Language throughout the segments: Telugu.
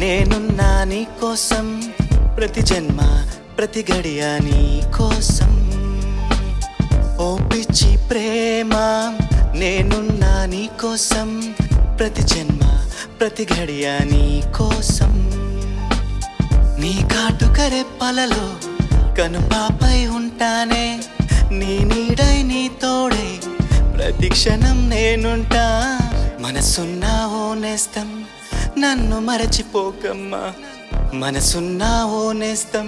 నేనున్నా నీ కోసం ప్రతి జన్మ ప్రతి గడియ నీ కోసం ఓ పిచ్చి ప్రేమ నేనున్నా నీ కోసం ప్రతి జన్మ ప్రతి గడియ నీ కోసం నీ కాటుక రెప్పలలో కనుపాపై ఉంటానే నీ నీడై నీ తోడై ప్రతి క్షణం నేనుంటా మనసున్నా ఓ నేస్తం నన్ను మరచిపోకమ్మా మనసున్నా ఓ నేస్తం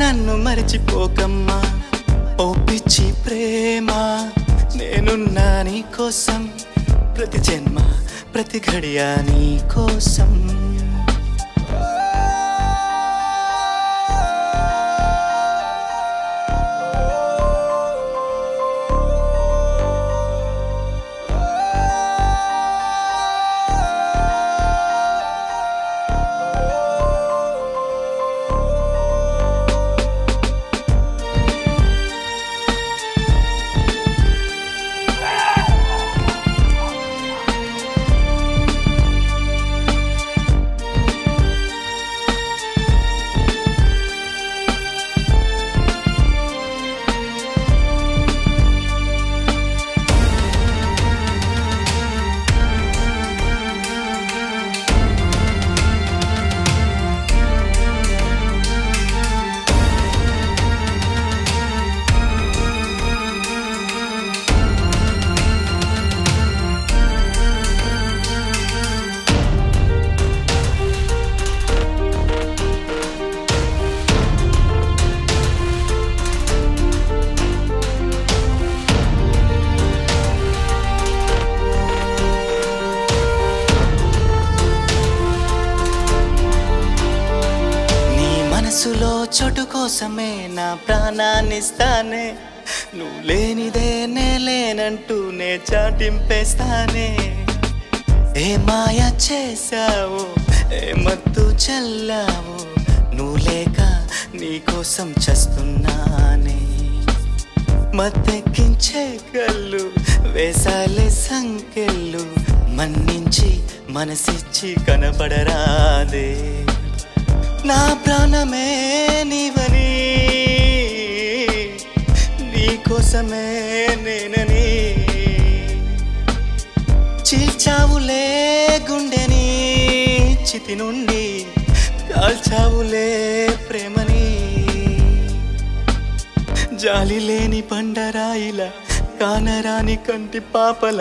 నన్ను మరచిపోకమ్మా ఓ పిచ్చి ప్రేమ నేనున్నా నీ కోసం ప్రతి జన్మ ప్రతి గడియ నీ కోసం మనసులో చోటు కోసమే నా ప్రాణాన్నిస్తానే నువ్వు లేనిదే నే లేనంటూనే చాటింపేస్తానే ఏ మాయ చేసావో ఏ మత్తు చల్లావో నువ్వు లేక నీకోసం చస్తున్నానే మత్తెక్కించే కళ్ళు వేసాలే సంకెళ్ళు మన్నించి మనసిచ్చి కనపడరాదే నా ప్రాణమే నీవని నీకోసమే నేనని చీల్చావులే గుండెని చితి నుండి కాల్చావులే ప్రేమని జాలి లేని పండరాయిలా కానరాని కంటి పాపల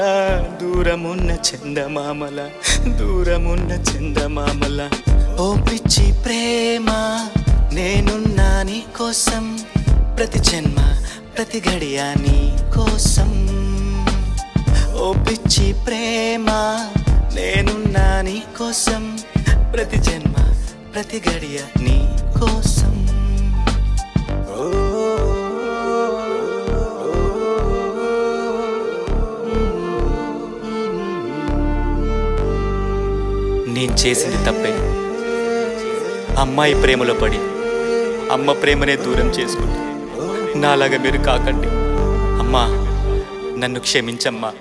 దూరమున్న చందమామల ఓ పిచ్చి ప్రేమ నేనున్నా నీ కోసం ప్రతి జన్మ ప్రతి గడియ నీ కోసం ఓ పిచ్చి ప్రేమ నేనున్నా నీ కోసం ప్రతి జన్మ ప్రతి గడియ నీ కోసం నేను చేసింది తప్పే అమ్మాయి ప్రేమలో పడి అమ్మ ప్రేమనే దూరం చేసుకుంది నాలాగా మీరు కాకండి అమ్మా నన్ను క్షమించమ్మా